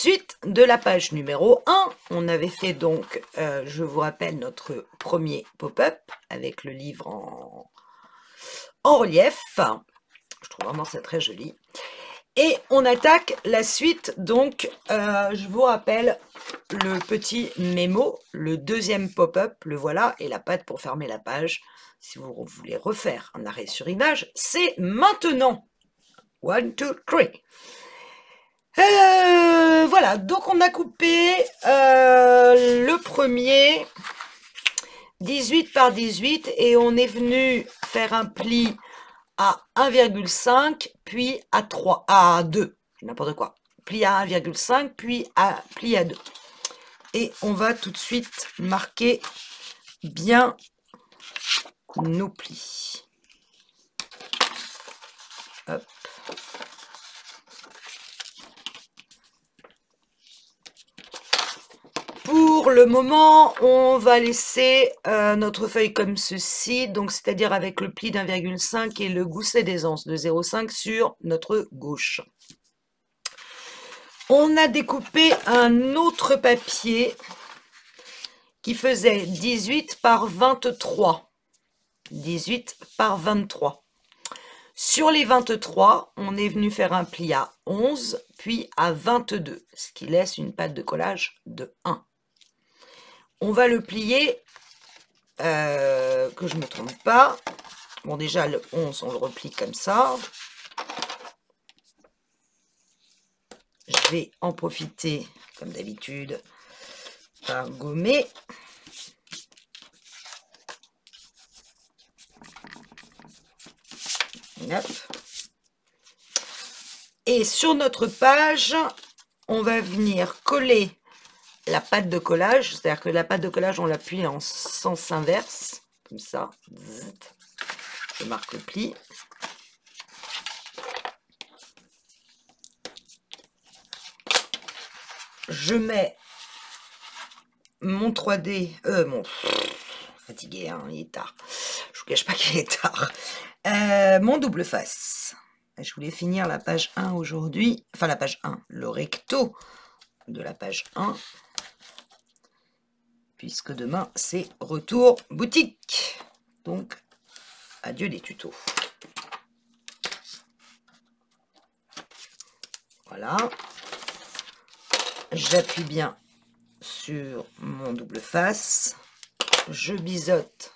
suite de la page numéro 1. On avait fait donc, je vous rappelle, notre premier pop-up avec le livre en relief. Je trouve vraiment ça très joli. Et on attaque la suite, donc je vous rappelle le petit mémo, le deuxième pop-up, le voilà, et la patte pour fermer la page. Si vous voulez refaire un arrêt sur image, c'est maintenant. 1, 2, 3. Voilà, donc on a coupé le premier 18 par 18 et on est venu faire un pli à 1,5 puis à 2, n'importe quoi, pli à 1,5 puis pli à 2 et on va tout de suite marquer bien nos plis. Hop. Pour le moment, on va laisser notre feuille comme ceci, donc c'est-à-dire avec le pli d'1,5 et le gousset d'aisance de 0,5 sur notre gauche. On a découpé un autre papier qui faisait 18 par 23. 18 par 23. Sur les 23, on est venu faire un pli à 11, puis à 22, ce qui laisse une patte de collage de 1. On va le plier, que je ne me trompe pas. Bon, déjà, le 11, on le replie comme ça. Je vais en profiter, comme d'habitude, par gommer. Hop. Et sur notre page, on va venir coller la patte de collage, c'est-à-dire que la patte de collage, on l'appuie en sens inverse, comme ça. Je marque le pli. Je mets mon 3D, fatigué, hein, il est tard. Je vous cache pas qu'il est tard. Mon double face. Je voulais finir la page 1 aujourd'hui, enfin la page 1, le recto de la page 1. Puisque demain, c'est retour boutique. Donc, adieu les tutos. Voilà. J'appuie bien sur mon double face. Je biseaute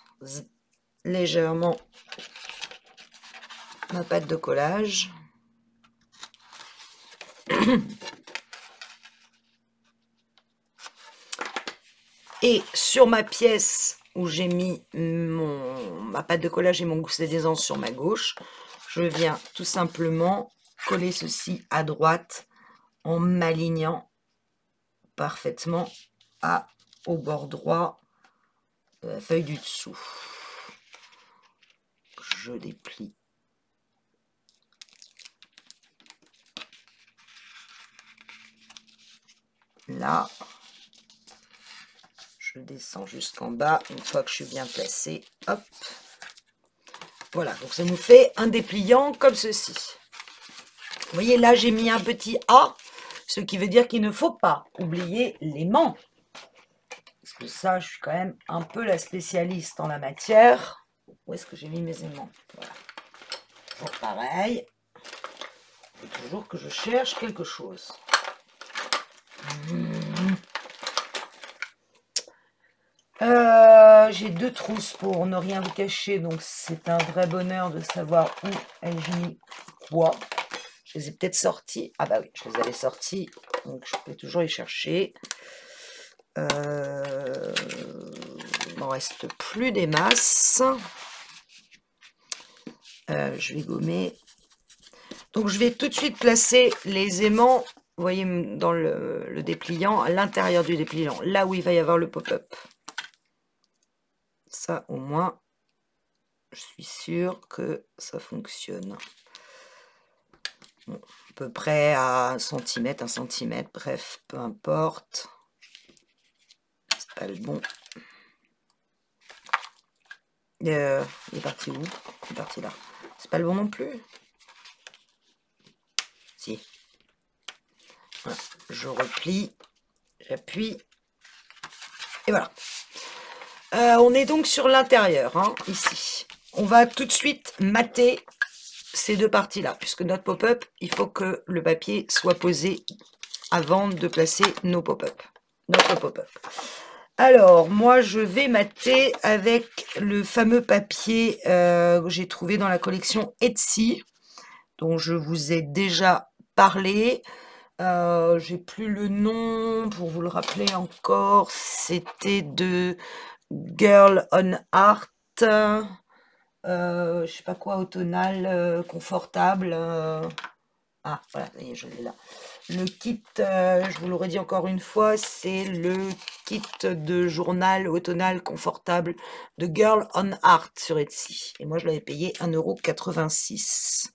légèrement ma pâte de collage. Et sur ma pièce où j'ai mis ma pâte de collage et mon gousset d'aisance sur ma gauche, je viens tout simplement coller ceci à droite en m'alignant parfaitement au bord droit de la feuille du dessous. Je déplie. Là. Je descends jusqu'en bas une fois que je suis bien placée. Hop. Voilà, donc ça nous fait un dépliant comme ceci. Vous voyez, là, j'ai mis un petit A, ce qui veut dire qu'il ne faut pas oublier l'aimant. Parce que ça, je suis quand même un peu la spécialiste en la matière. Où est-ce que j'ai mis mes aimants? Voilà. Toujours pareil. Il faut toujours que je cherche quelque chose. J'ai deux trousses pour ne rien vous cacher, donc c'est un vrai bonheur de savoir où ai-je mis quoi. Je les ai peut-être sorties. Ah bah oui, je les avais sorties, donc je peux toujours les chercher. Il m'en reste plus des masses. Je vais gommer. Donc je vais tout de suite placer les aimants, vous voyez, dans le dépliant, à l'intérieur du dépliant, là où il va y avoir le pop-up. Ça, au moins, je suis sûre que ça fonctionne. Bon, à peu près à 1 cm, bref, peu importe. C'est pas le bon. Il est parti où? Il est parti là. C'est pas le bon non plus? Si. Voilà. Je replie, j'appuie, et voilà. On est donc sur l'intérieur, hein, ici. On va tout de suite mater ces deux parties-là, puisque notre pop-up, il faut que le papier soit posé avant de placer nos pop-up. Notre pop-up. Alors, moi, je vais mater avec le fameux papier que j'ai trouvé dans la collection Etsy, dont je vous ai déjà parlé. J'ai plus le nom pour vous le rappeler encore. C'était de Girl on Art. Je sais pas quoi, automnal, confortable. Ah, voilà, je l'ai là. Le kit, je vous l'aurais dit encore une fois, c'est le kit de journal automnal confortable de Girl on Art sur Etsy. Et moi, je l'avais payé 1,86 €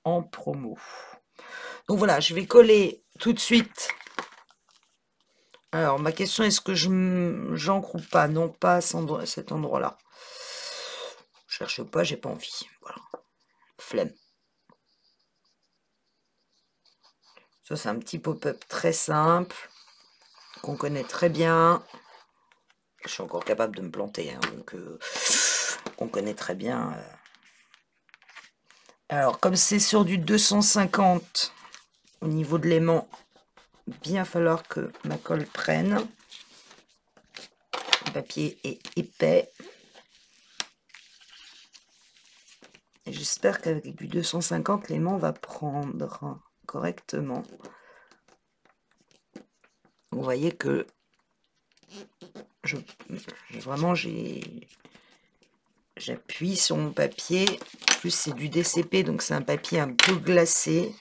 en promo. Donc voilà, je vais coller tout de suite. Alors, ma question, est-ce que j'encre ou pas? Non, pas à cet endroit-là. Je cherche pas, j'ai pas envie. Voilà. Flemme. Ça, c'est un petit pop-up très simple, qu'on connaît très bien. Je suis encore capable de me planter, hein, donc on connaît très bien. Alors, comme c'est sur du 250 au niveau de l'aimant, bien falloir que ma colle prenne. Le papier est épais. Et j'espère qu'avec du 250, l'aimant va prendre correctement. Vous voyez que j'appuie sur mon papier. En plus, c'est du DCP, donc c'est un papier un peu glacé,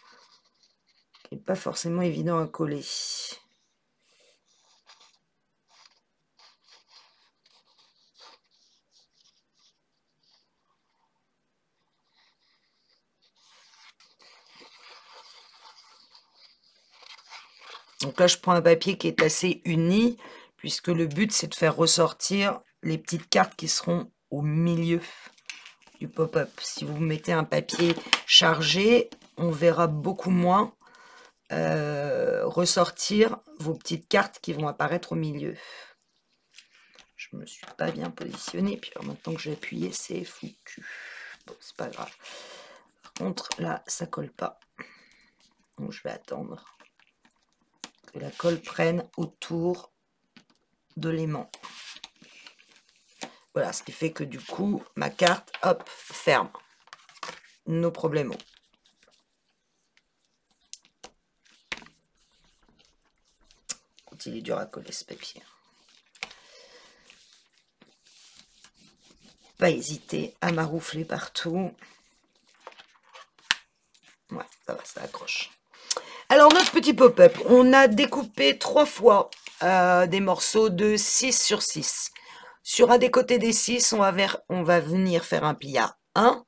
qui n'est pas forcément évident à coller. Donc là, je prends un papier qui est assez uni, puisque le but, c'est de faire ressortir les petites cartes qui seront au milieu du pop-up. Si vous mettez un papier chargé, on verra beaucoup moins ressortir vos petites cartes qui vont apparaître au milieu. Je me suis pas bien positionnée, puis alors maintenant que j'ai appuyé, c'est foutu. Bon, c'est pas grave. Par contre, là, ça colle pas. Donc, je vais attendre que la colle prenne autour de l'aimant. Voilà, ce qui fait que du coup, ma carte, hop, ferme. No problemo. Il est dur à coller ce papier. Pas hésiter à maroufler partout. Ouais, ça va, ça accroche. Alors, notre petit pop-up, on a découpé 3 fois des morceaux de 6 sur 6. Sur un des côtés des 6, on va venir faire un pli à 1,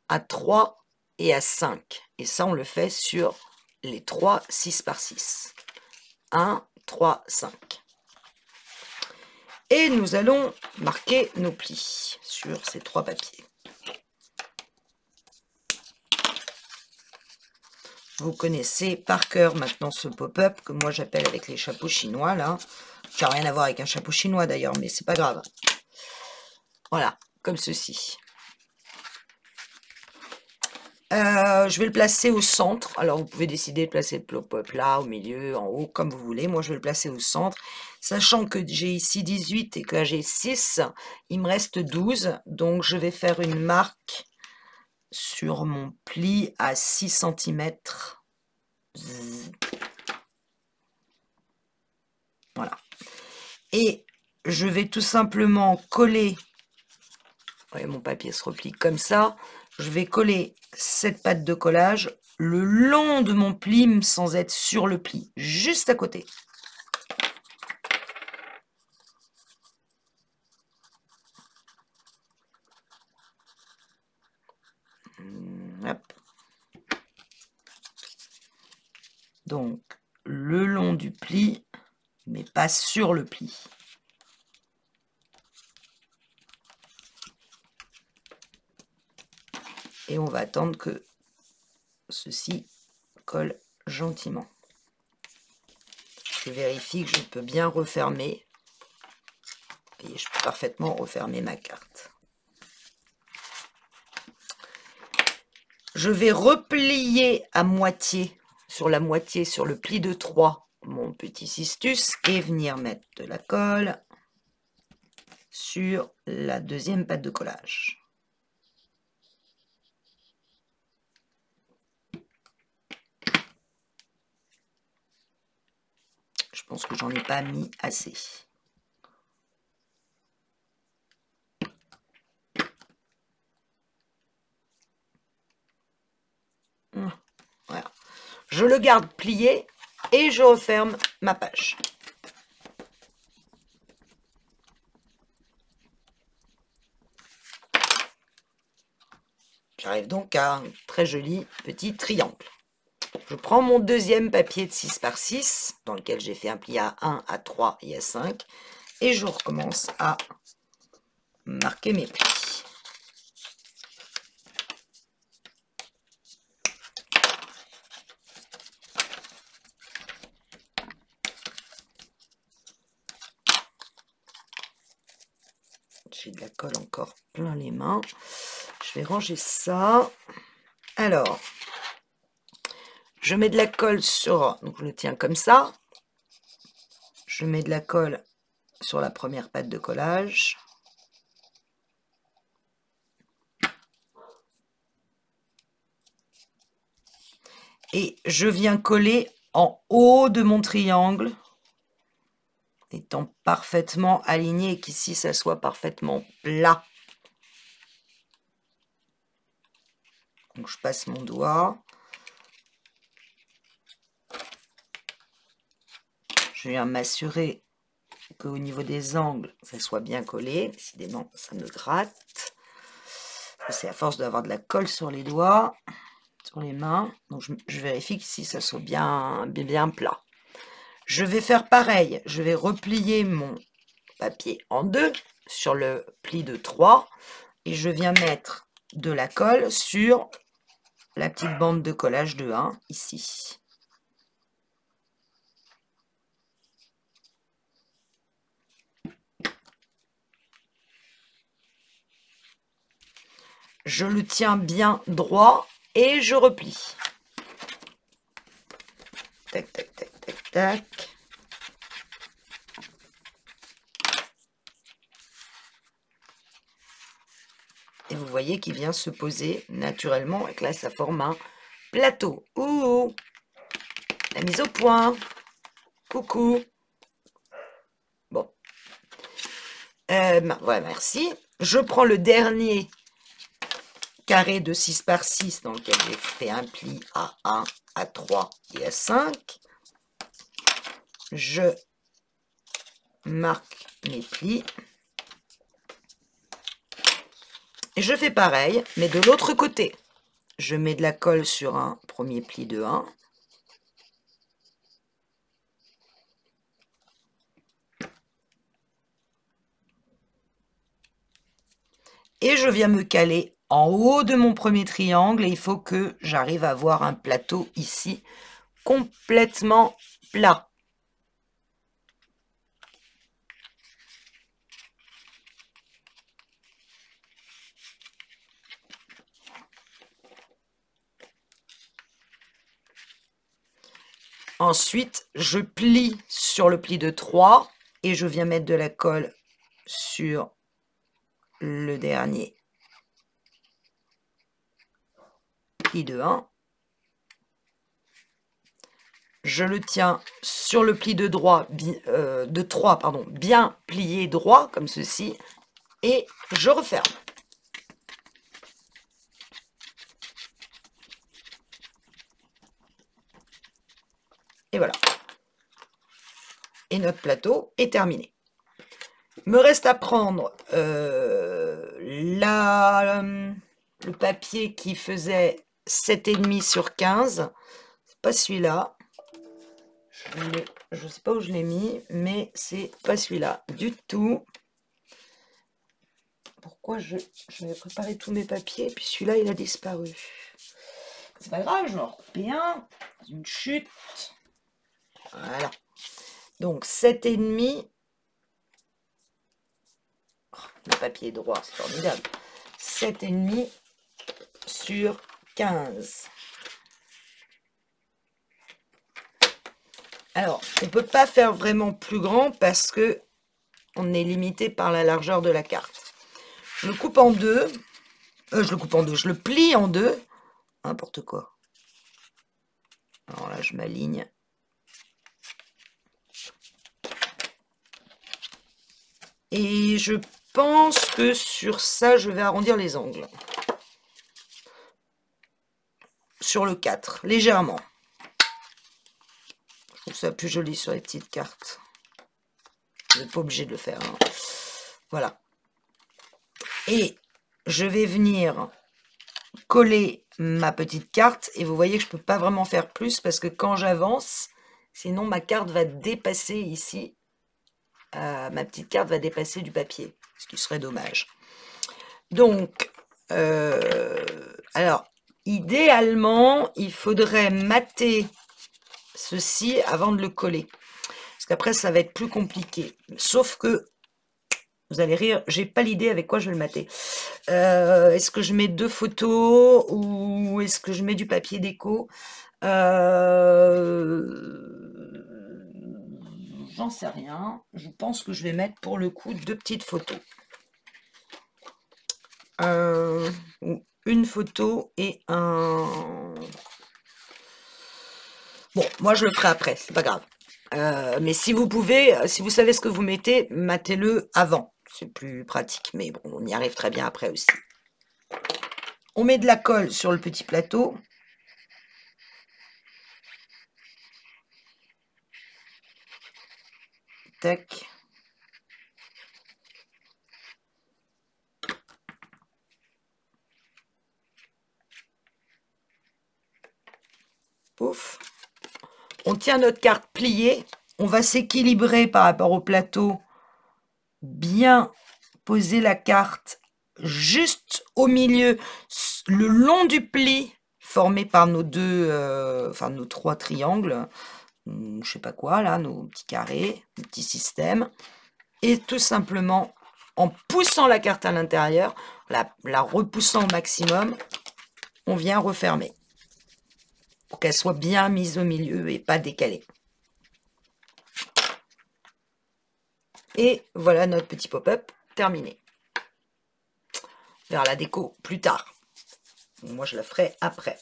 à 3 et à 5. Et ça, on le fait sur les 3 6 par 6. 1, 3, 5. Et nous allons marquer nos plis sur ces 3 papiers. Vous connaissez par cœur maintenant ce pop-up que moi j'appelle avec les chapeaux chinois là. Ça n'a rien à voir avec un chapeau chinois d'ailleurs, mais c'est pas grave. Voilà, comme ceci. Je vais le placer au centre. Alors vous pouvez décider de placer le pop-up là, au milieu, en haut, comme vous voulez. Moi je vais le placer au centre. Sachant que j'ai ici 18 et que là j'ai 6, il me reste 12. Donc je vais faire une marque sur mon pli à 6 cm. Voilà. Et je vais tout simplement coller, voyez, mon papier se replie comme ça, je vais coller cette pâte de collage le long de mon pli sans être sur le pli, juste à côté. Hop. Donc, le long du pli, mais pas sur le pli. Et on va attendre que ceci colle gentiment. Je vérifie que je peux bien refermer. Vous voyez, je peux parfaitement refermer ma carte. Je vais replier à moitié, sur la moitié, sur le pli de 3, mon petit cistus, et venir mettre de la colle sur la deuxième pâte de collage. Je pense que j'en ai pas mis assez. Voilà. Je le garde plié et je referme ma page. J'arrive donc à un très joli petit triangle. Je prends mon deuxième papier de 6 par 6, dans lequel j'ai fait un pli à 1, à 3 et à 5, et je recommence à marquer mes plis. J'ai de la colle encore plein les mains. Je vais ranger ça. Alors, je mets de la colle sur, donc je le tiens comme ça. Je mets de la colle sur la première pâte de collage. Et je viens coller en haut de mon triangle, étant parfaitement aligné et qu'ici ça soit parfaitement plat. Donc je passe mon doigt. Je viens m'assurer qu'au niveau des angles, ça soit bien collé. Décidément, ça me gratte. C'est à force d'avoir de la colle sur les doigts, sur les mains. Donc je vérifie qu'ici, ça soit bien plat. Je vais faire pareil. Je vais replier mon papier en deux sur le pli de 3. Et je viens mettre de la colle sur la petite bande de collage de 1, ici. Je le tiens bien droit et je replie. Tac, tac, tac, tac, tac. Et vous voyez qu'il vient se poser naturellement et que là, ça forme un plateau. Ouh, la mise au point. Coucou. Bon. Voilà, merci. Je prends le dernier carré de 6 par 6 dans lequel j'ai fait un pli à 1, à 3 et à 5. Je marque mes plis. Et je fais pareil, mais de l'autre côté. Je mets de la colle sur un premier pli de 1. Et je viens me caler en haut de mon premier triangle et il faut que j'arrive à avoir un plateau ici complètement plat. Ensuite, je plie sur le pli de 3 et je viens mettre de la colle sur le dernier pli de 1. Je le tiens sur le pli de 3, bien plié droit, comme ceci, et je referme. Et voilà. Et notre plateau est terminé. Me reste à prendre le papier qui faisait 7,5 sur 15. C'est pas celui-là. Je ne sais pas où je l'ai mis, mais c'est pas celui-là du tout. Pourquoi j'avais préparé tous mes papiers, puis celui-là, il a disparu. C'est pas grave, je m'en remets un. Une chute. Voilà. Donc 7,5. Oh, le papier est droit, c'est formidable. 7,5 sur 15. Alors, on ne peut pas faire vraiment plus grand parce que on est limité par la largeur de la carte. Je le coupe en deux. Je le plie en deux. N'importe quoi. Alors là, je m'aligne. Et je pense que sur ça, je vais arrondir les angles. Sur le 4, légèrement. Je trouve ça plus joli sur les petites cartes. Vous n'êtes pas obligé de le faire. Hein. Voilà. Et je vais venir coller ma petite carte. Et vous voyez que je ne peux pas vraiment faire plus parce que quand j'avance, sinon ma carte va dépasser ici. Ma petite carte va dépasser du papier, ce qui serait dommage. Donc, alors, idéalement, il faudrait mater ceci avant de le coller. Parce qu'après, ça va être plus compliqué. Sauf que, vous allez rire, j'ai pas l'idée avec quoi je vais le mater. Est-ce que je mets 2 photos ou est-ce que je mets du papier déco? J'en sais rien. Je pense que je vais mettre pour le coup 2 petites photos. Une photo et un... Bon, moi je le ferai après, c'est pas grave. Mais si vous pouvez, si vous savez ce que vous mettez, matez-le avant. C'est plus pratique, mais bon, on y arrive très bien après aussi. On met de la colle sur le petit plateau. Tac. Pouf. On tient notre carte pliée. On va s'équilibrer par rapport au plateau. Bien poser la carte juste au milieu, le long du pli formé par nos nos 3 triangles, je sais pas quoi là, nos petits carrés, nos petits systèmes, et tout simplement en poussant la carte à l'intérieur, la repoussant au maximum, on vient refermer pour qu'elle soit bien mise au milieu et pas décalée. Et voilà notre petit pop-up terminé. Vers la déco plus tard. Moi, je la ferai après.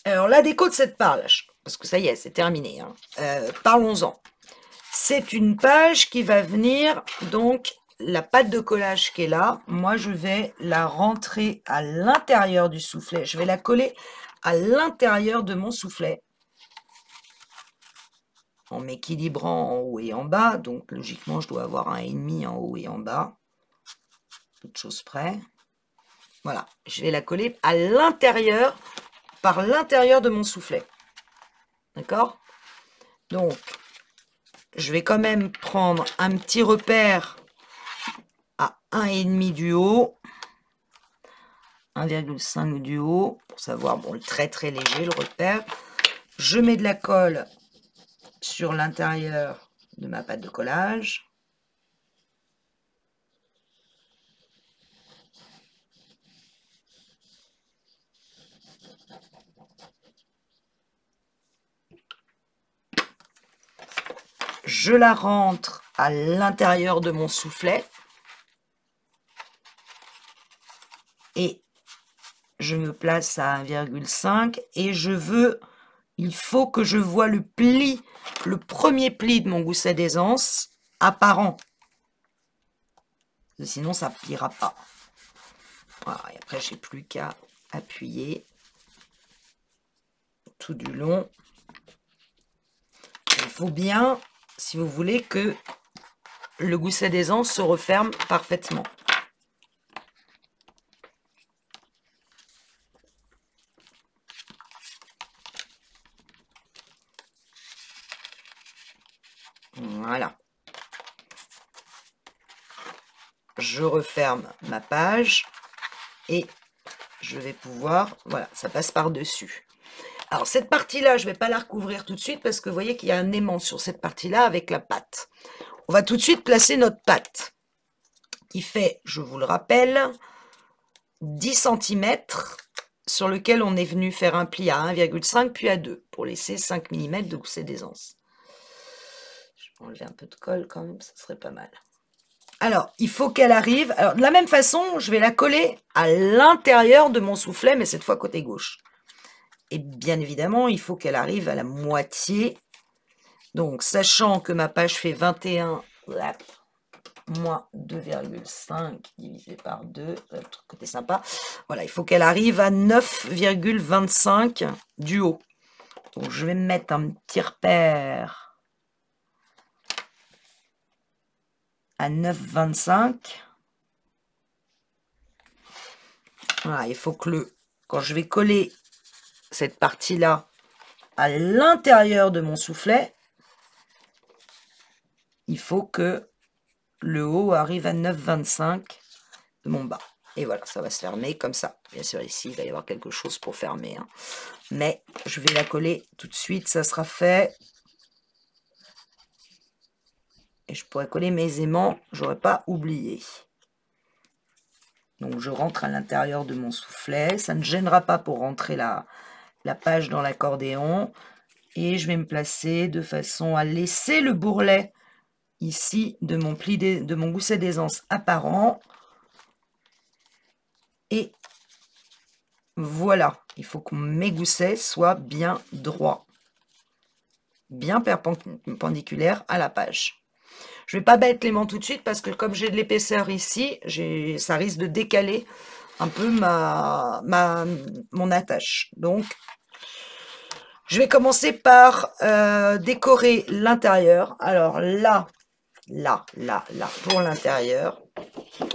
Alors, la déco de cette page, parce que ça y est, c'est terminé. Hein. Parlons-en. C'est une page qui va venir, donc, la pâte de collage qui est là. Moi, je vais la rentrer à l'intérieur du soufflet. Je vais la coller à l'intérieur de mon soufflet. En m'équilibrant en haut et en bas. Donc, logiquement, je dois avoir 1,5 en haut et en bas. Toute chose près. Voilà, je vais la coller à l'intérieur, par l'intérieur de mon soufflet. D'accord? Donc, je vais quand même prendre un petit repère à 1,5 du haut, 1,5 du haut, pour savoir, bon, le très très léger, le repère. Je mets de la colle sur l'intérieur de ma pâte de collage. Je la rentre à l'intérieur de mon soufflet. Et je me place à 1,5 et il faut que je vois le pli, le premier pli de mon gousset d'aisance apparent. Sinon, ça ne pliera pas. Voilà, et après, j'ai plus qu'à appuyer tout du long. Il faut bien, si vous voulez, que le gousset d'aisance se referme parfaitement. Voilà. Je referme ma page et je vais pouvoir... Voilà, ça passe par-dessus. Alors, cette partie-là, je ne vais pas la recouvrir tout de suite parce que vous voyez qu'il y a un aimant sur cette partie-là avec la pâte. On va tout de suite placer notre pâte qui fait, je vous le rappelle, 10 cm sur lequel on est venu faire un pli à 1,5 puis à 2 pour laisser 5 mm de gousset d'aisance. Je vais enlever un peu de colle quand même, ça serait pas mal. Alors, il faut qu'elle arrive. Alors, de la même façon, je vais la coller à l'intérieur de mon soufflet, mais cette fois côté gauche. Et bien évidemment, il faut qu'elle arrive à la moitié. Donc, sachant que ma page fait 21, moins 2,5 divisé par 2, côté sympa. Voilà, il faut qu'elle arrive à 9,25 du haut. Donc, je vais me mettre un petit repère à 9,25. Voilà, il faut que quand je vais coller cette partie-là à l'intérieur de mon soufflet, il faut que le haut arrive à 9,25 de mon bas. Et voilà, ça va se fermer comme ça. Bien sûr, ici, il va y avoir quelque chose pour fermer. Hein. Mais je vais la coller tout de suite, ça sera fait. Et je pourrais coller mes aimants, j'aurais pas oublié. Donc, je rentre à l'intérieur de mon soufflet. Ça ne gênera pas pour rentrer la page dans l'accordéon. Et je vais me placer de façon à laisser le bourrelet ici de mon pli de mon gousset d'aisance apparent. Et voilà, il faut que mes goussets soient bien droits, bien perpendiculaires à la page. Je ne vais pas mettre l'aimant tout de suite parce que comme j'ai de l'épaisseur ici, ça risque de décaler un peu mon attache. Donc, je vais commencer par décorer l'intérieur. Alors là, pour l'intérieur,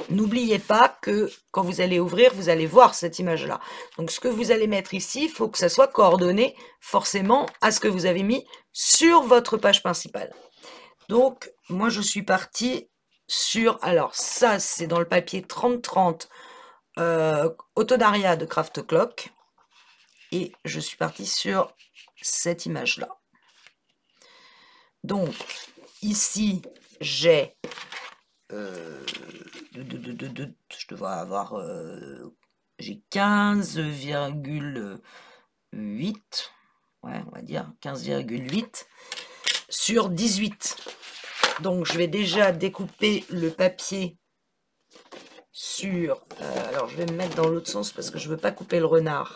n'oubliez pas que quand vous allez ouvrir, vous allez voir cette image-là. Donc, ce que vous allez mettre ici, il faut que ça soit coordonné forcément à ce que vous avez mis sur votre page principale. Donc, moi, je suis partie sur... Alors, ça, c'est dans le papier 30-30 Autodaria de Craft Clock. Et je suis partie sur cette image-là. Donc, ici, j'ai... je devrais avoir... j'ai 15,8. Ouais, on va dire 15,8 sur 18. Donc, je vais déjà découper le papier sur... alors, je vais me mettre dans l'autre sens parce que je ne veux pas couper le renard.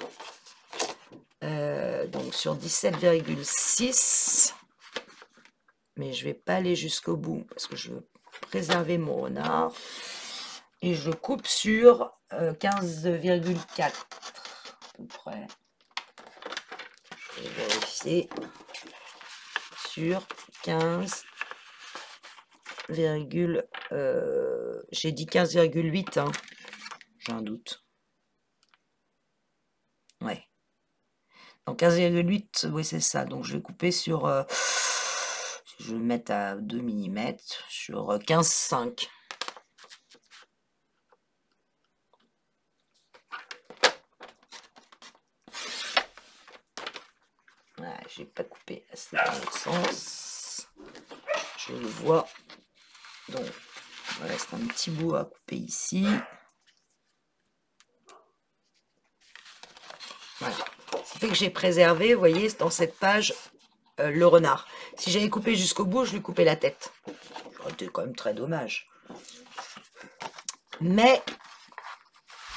Donc, sur 17,6. Mais je ne vais pas aller jusqu'au bout parce que je veux préserver mon renard. Et je coupe sur 15,4 à peu près. Je vais vérifier sur 15, j'ai dit 15,8, hein. J'ai un doute. Ouais. Donc 15,8, oui c'est ça. Donc je vais couper sur, je vais mettre à 2 mm sur 15,5. Voilà, j'ai pas coupé assez dans l'autre sens. Je le vois. Donc, il me reste un petit bout à couper ici. Voilà. Ça fait que j'ai préservé, vous voyez, dans cette page, le renard. Si j'avais coupé jusqu'au bout, je lui coupais la tête. Ça aurait été quand même très dommage. Mais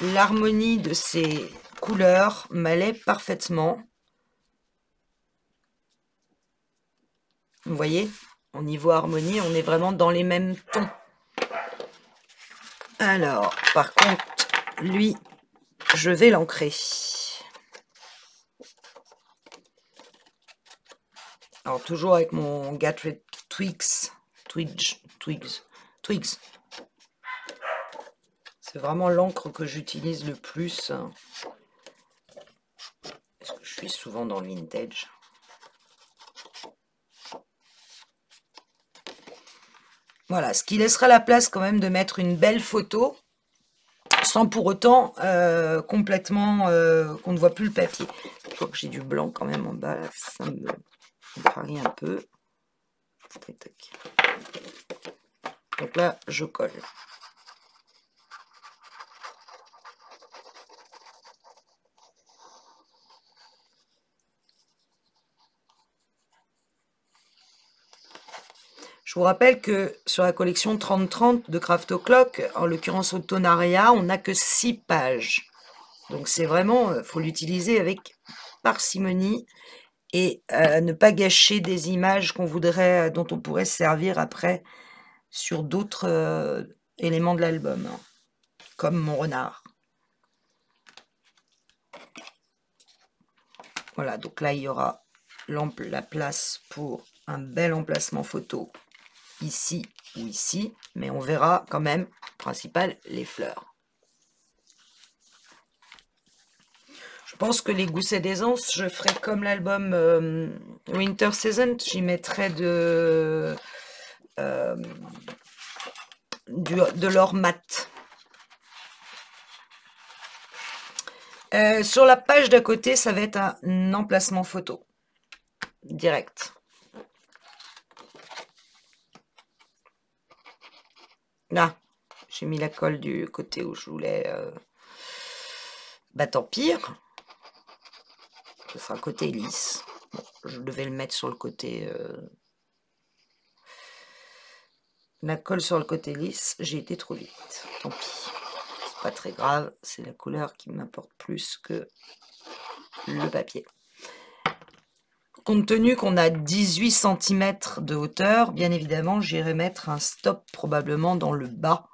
l'harmonie de ces couleurs m'allait parfaitement. Vous voyez, au niveau harmonie, on est vraiment dans les mêmes tons. Alors, par contre, lui, je vais l'ancrer. Alors, toujours avec mon Gatrite Twigs. C'est vraiment l'encre que j'utilise le plus. Parce que je suis souvent dans le vintage. Voilà, ce qui laissera la place quand même de mettre une belle photo, sans pour autant complètement qu'on ne voit plus le papier. crois que j'ai du blanc quand même en bas, ça me contrarie un peu. Tac, tac. Donc là, je colle. Je vous rappelle que sur la collection 30-30 de Craft O'Clock, en l'occurrence Autonaria, on n'a que 6 pages. Donc c'est vraiment, il faut l'utiliser avec parcimonie et ne pas gâcher des images qu'on voudrait, dont on pourrait se servir après sur d'autres éléments de l'album, hein, comme mon renard. Voilà, donc là il y aura la place pour un bel emplacement photo ici ou ici, mais on verra quand même, principal, les fleurs. Je pense que les gousset d'aisance, je ferai comme l'album Winter Season, j'y mettrai de l'or mat. Sur la page d'à côté, ça va être un emplacement photo, direct. Là, j'ai mis la colle du côté où je voulais. Bah tant pire. Ce sera côté lisse. Bon, je devais le mettre sur le côté. La colle sur le côté lisse, j'ai été trop vite. Tant pis. C'est pas très grave. C'est la couleur qui m'importe plus que le papier. Compte tenu qu'on a 18 cm de hauteur, bien évidemment, j'irai mettre un stop probablement dans le bas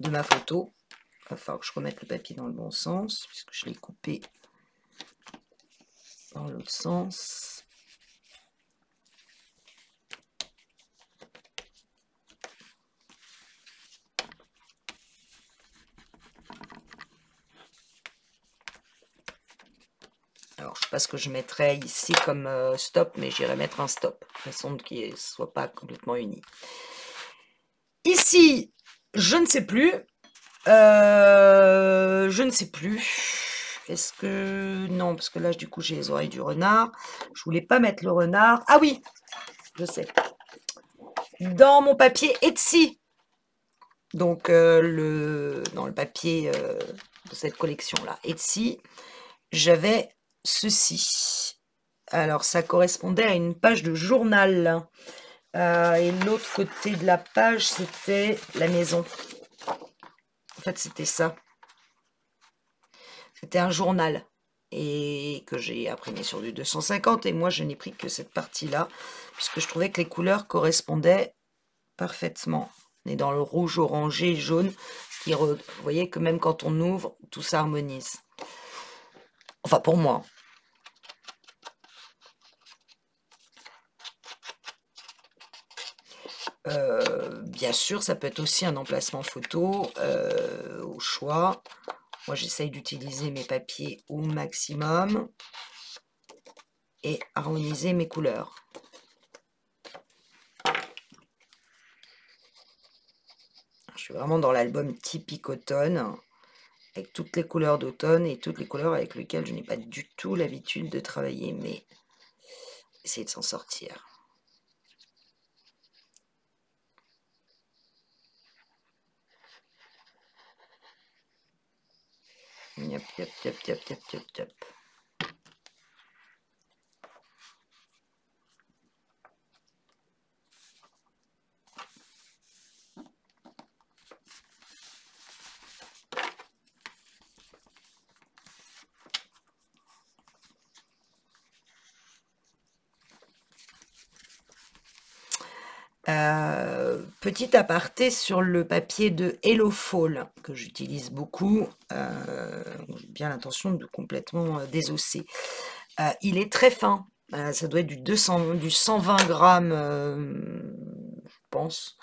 de ma photo. Il va falloir que je remette le papier dans le bon sens, puisque je l'ai coupé dans l'autre sens. Alors, je ne sais pas ce que je mettrai ici comme stop, mais j'irai mettre un stop, de façon qu'il ne soit pas complètement uni. Ici, je ne sais plus. Je ne sais plus. Est-ce que... Non, parce que là, du coup, j'ai les oreilles du renard. Je voulais pas mettre le renard. Ah oui, je sais. Dans mon papier Etsy. Donc, dans le papier de cette collection-là, Etsy, j'avais ceci. Alors, ça correspondait à une page de journal. Et l'autre côté de la page, c'était la maison. En fait, c'était ça. C'était un journal et que j'ai imprimé sur du 250. Et moi, je n'ai pris que cette partie-là, puisque je trouvais que les couleurs correspondaient parfaitement. On est dans le rouge, orangé, jaune. Vous voyez que même quand on ouvre, tout s'harmonise. Enfin, pour moi. Bien sûr, ça peut être aussi un emplacement photo au choix. Moi, j'essaye d'utiliser mes papiers au maximum et harmoniser mes couleurs. Je suis vraiment dans l'album typique automne, avec toutes les couleurs d'automne et toutes les couleurs avec lesquelles je n'ai pas du tout l'habitude de travailler, mais essayer de s'en sortir. Yop, yop, yop, yop, yop, yop, yop. Petit aparté sur le papier de Hello Fall que j'utilise beaucoup. J'ai bien l'intention de complètement désosser. Il est très fin. Ça doit être du 120 grammes, je pense.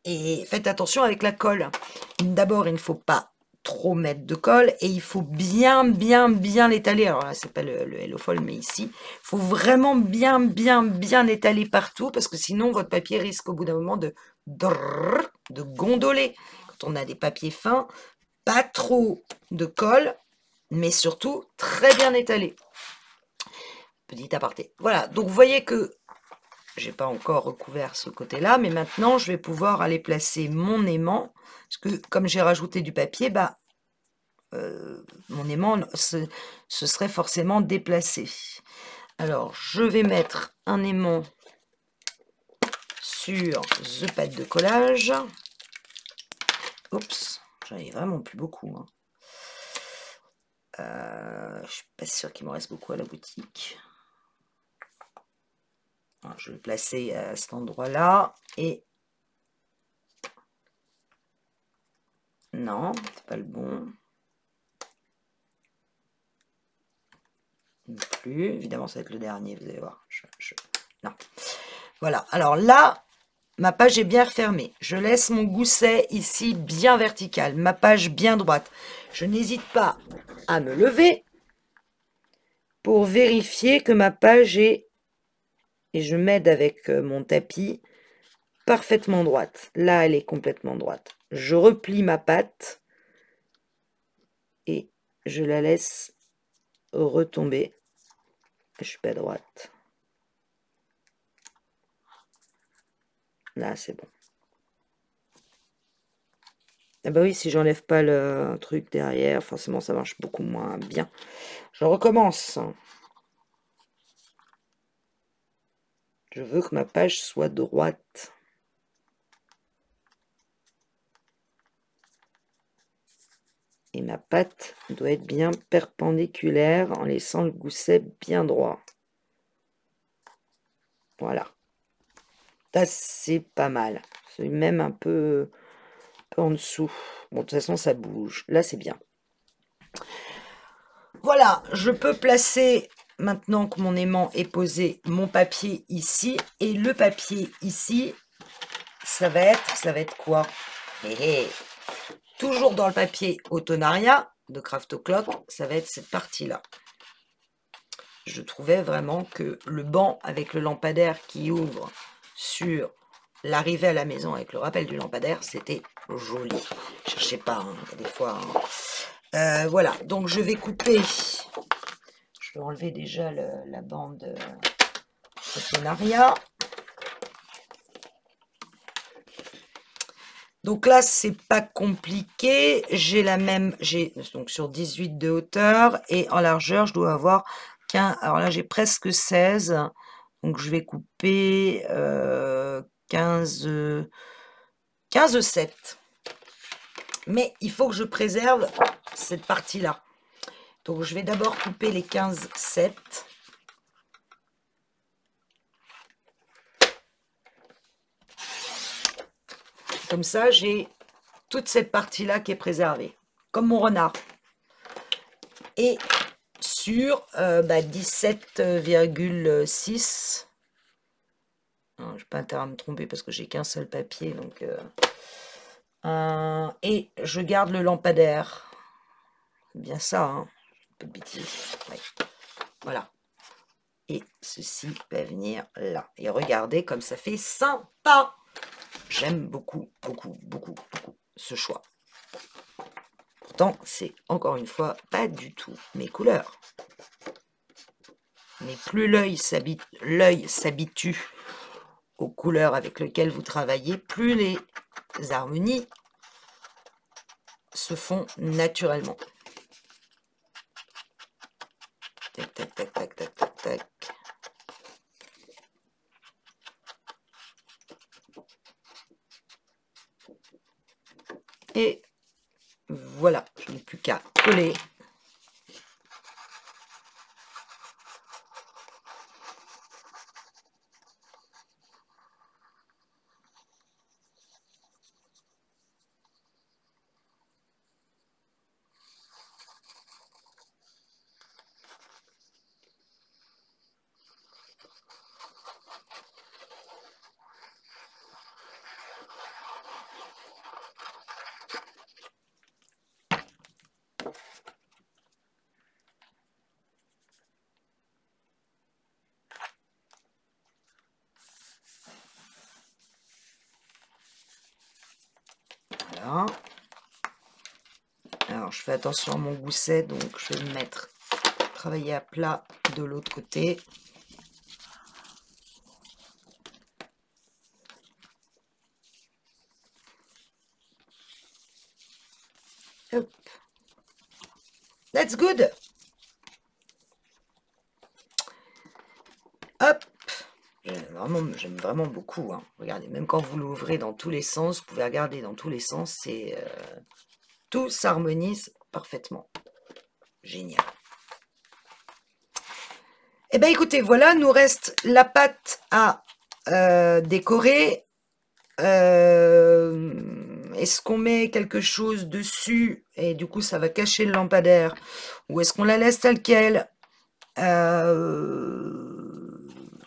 Et faites attention avec la colle. D'abord, il ne faut pas trop mettre de colle et il faut bien l'étaler. Alors là, c'est pas le Hello Fall, mais ici, il faut vraiment bien l'étaler partout parce que sinon, votre papier risque au bout d'un moment de gondoler. Quand on a des papiers fins, pas trop de colle, mais surtout très bien étalé. Petit aparté. Voilà, donc vous voyez que j'ai pas encore recouvert ce côté-là, mais maintenant je vais pouvoir aller placer mon aimant, parce que comme j'ai rajouté du papier, bah, mon aimant se serait forcément déplacé. Alors, je vais mettre un aimant sur The Pad de collage. Oups, j'en ai vraiment plus beaucoup, hein. Je suis pas sûre qu'il me reste beaucoup à la boutique. Alors, je vais le placer à cet endroit-là et non, c'est pas le bon. Non plus, évidemment ça va être le dernier, vous allez voir. Non. Voilà, alors là, ma page est bien refermée. Je laisse mon gousset ici bien vertical, ma page bien droite. Je n'hésite pas à me lever pour vérifier que ma page est, et je m'aide avec mon tapis, parfaitement droite. Là, elle est complètement droite. Je replie ma patte et je la laisse retomber. Je suis pas droite. Là, c'est bon. Ah bah oui, si j'enlève pas le truc derrière, forcément, ça marche beaucoup moins bien. Je recommence. Je veux que ma page soit droite. Et ma patte doit être bien perpendiculaire en laissant le gousset bien droit. Voilà. Ça, c'est pas mal. C'est même un peu en dessous. Bon, de toute façon, ça bouge. Là, c'est bien. Voilà, je peux placer, maintenant que mon aimant est posé, mon papier ici. Et le papier ici, ça va être quoi? Toujours dans le papier Autonaria de Craft O'Clock, ça va être cette partie-là. Je trouvais vraiment que le banc avec le lampadaire qui ouvre sur l'arrivée à la maison avec le rappel du lampadaire, c'était joli. Cherchez pas, hein, des fois. Hein. Voilà, donc je vais couper. Je vais enlever déjà la bande Autonaria. Donc là, c'est pas compliqué. J'ai donc sur 18 de hauteur et en largeur, je dois avoir qu'un. Alors là, j'ai presque 16. Donc je vais couper 15,7. Mais il faut que je préserve cette partie-là. Donc je vais d'abord couper les 15,7. Comme ça, j'ai toute cette partie-là qui est préservée, comme mon renard. Et sur 17,6. Je n'ai pas intérêt à me tromper parce que j'ai qu'un seul papier. Donc, et je garde le lampadaire. C'est bien ça, hein, un peu de bêtises. Ouais. Voilà. Et ceci va venir là. Et regardez comme ça fait sympa. J'aime beaucoup, beaucoup, beaucoup, beaucoup ce choix. Pourtant, c'est encore une fois pas du tout mes couleurs. Mais plus l'œil s'habitue aux couleurs avec lesquelles vous travaillez, plus les harmonies se font naturellement. Tac, tac, tac, tac, tac, tac, tac. Et voilà, je n'ai plus qu'à coller. Voilà. Alors, je fais attention à mon gousset, donc je vais me mettre, travailler à plat de l'autre côté. Hop. That's good. Hop. J'aime vraiment beaucoup. Hein. Regardez, même quand vous l'ouvrez dans tous les sens, vous pouvez regarder dans tous les sens. C'est tout s'harmonise parfaitement. Génial. Eh bien, écoutez, voilà, nous reste la pâte à décorer. Est-ce qu'on met quelque chose dessus et du coup, ça va cacher le lampadaire? Ou est-ce qu'on la laisse telle qu'elle?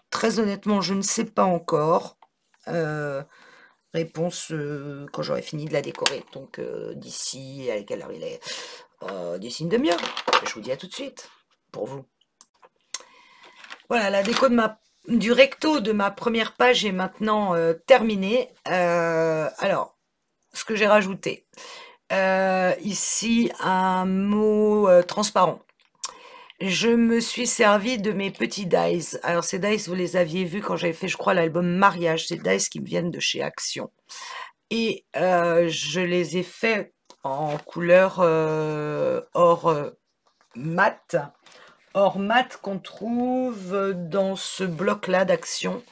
Très honnêtement, je ne sais pas encore. Réponse quand j'aurai fini de la décorer. Donc, d'ici, à quelle heure il est? D'ici une demi-heure. Je vous dis à tout de suite, pour vous. Voilà, la déco du recto de ma première page est maintenant terminée. Alors, ce que j'ai rajouté. Ici, un mot transparent. Je me suis servi de mes petits dies. Alors, ces dies, vous les aviez vus quand j'avais fait, je crois, l'album Mariage. Ces dies qui me viennent de chez Action. Et je les ai faits en couleur or mat. Or mat qu'on trouve dans ce bloc-là d'Action.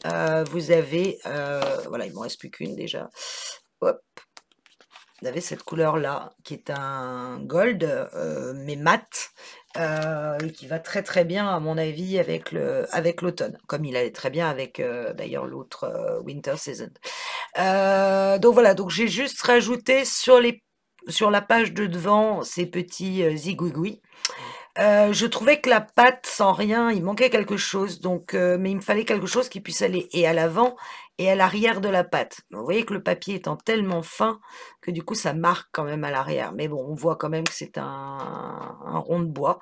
Vous avez, voilà, il ne m'en reste plus qu'une déjà. Hop. Vous avez cette couleur-là, qui est un gold, mais mat, qui va très très bien, à mon avis, avec l'automne, comme il allait très bien avec, d'ailleurs, l'autre Winter Season. Donc voilà, donc j'ai juste rajouté sur la page de devant ces petits zigouigouis. Je trouvais que la pâte, sans rien, il manquait quelque chose, donc, mais il me fallait quelque chose qui puisse aller et à l'avant et à l'arrière de la pâte. Vous voyez que le papier étant tellement fin que du coup ça marque quand même à l'arrière. Mais bon, on voit quand même que c'est un rond de bois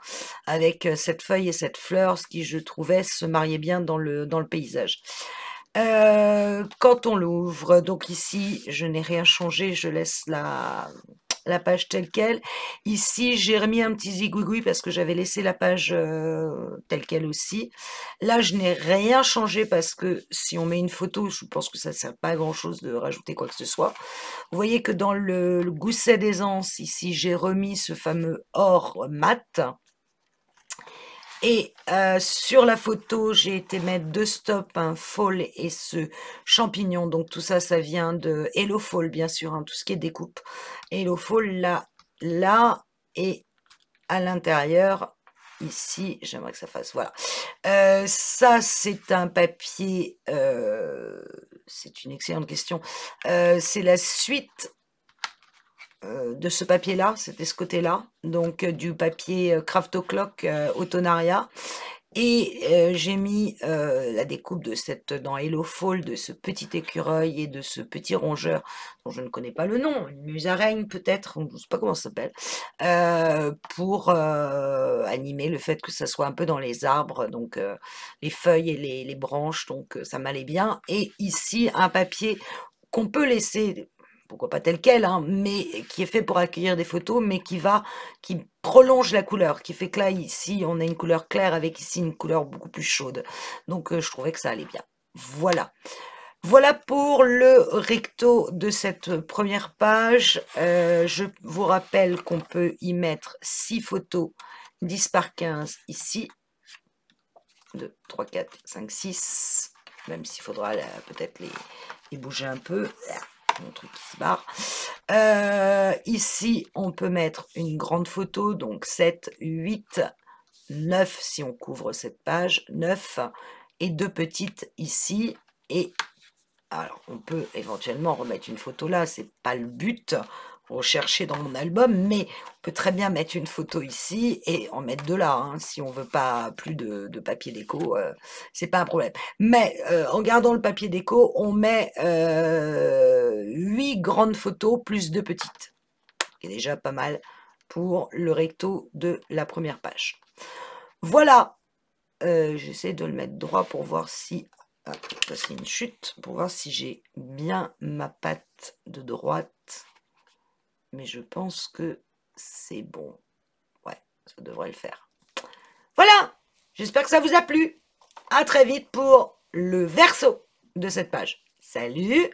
avec cette feuille et cette fleur, ce qui je trouvais se mariait bien dans le paysage. Quand on l'ouvre, donc ici je n'ai rien changé, je laisse la page telle quelle. Ici, j'ai remis un petit zigouigoui parce que j'avais laissé la page telle quelle aussi. Là, je n'ai rien changé parce que si on met une photo, je pense que ça ne sert pas à grand chose de rajouter quoi que ce soit. Vous voyez que dans le gousset d'aisance, ici, j'ai remis ce fameux or mat. Et sur la photo, j'ai été mettre 2 stops, un fall et ce champignon. Donc tout ça, ça vient de Hello Fall, bien sûr, hein, tout ce qui est découpe. Hello Fall, là, et à l'intérieur, ici, j'aimerais que ça fasse, voilà. Ça, c'est un papier, c'est une excellente question. C'est la suite de ce papier-là, c'était ce côté-là, donc du papier Craft O'Clock Autonaria. Et j'ai mis la découpe de dans Hello Fall de ce petit écureuil et de ce petit rongeur dont je ne connais pas le nom, une musaraigne peut-être, je ne sais pas comment ça s'appelle, pour animer le fait que ça soit un peu dans les arbres, donc les feuilles et les branches, donc ça m'allait bien. Et ici, un papier qu'on peut laisser, pourquoi pas tel quel, hein, mais qui est fait pour accueillir des photos, mais qui prolonge la couleur, qui fait que là, ici, on a une couleur claire avec ici une couleur beaucoup plus chaude. Donc, je trouvais que ça allait bien. Voilà. Voilà pour le recto de cette première page. Je vous rappelle qu'on peut y mettre 6 photos, 10 par 15 ici. 2, 3, 4, 5, 6. Même s'il faudra peut-être les bouger un peu. Mon truc qui se barre. Ici, on peut mettre une grande photo, donc 7, 8, 9 si on couvre cette page, 9, et 2 petites ici. Et alors, on peut éventuellement remettre une photo là, c'est pas le but. Rechercher dans mon album, mais on peut très bien mettre une photo ici et en mettre 2 là, hein, si on veut pas plus de papier déco, c'est pas un problème. Mais en gardant le papier déco, on met 8 grandes photos plus 2 petites, qui est déjà pas mal pour le recto de la première page. Voilà, j'essaie de le mettre droit pour voir si, c'est une chute, pour voir si j'ai bien ma patte de droite. Mais je pense que c'est bon. Ouais, ça devrait le faire. Voilà, j'espère que ça vous a plu. À très vite pour le verso de cette page. Salut!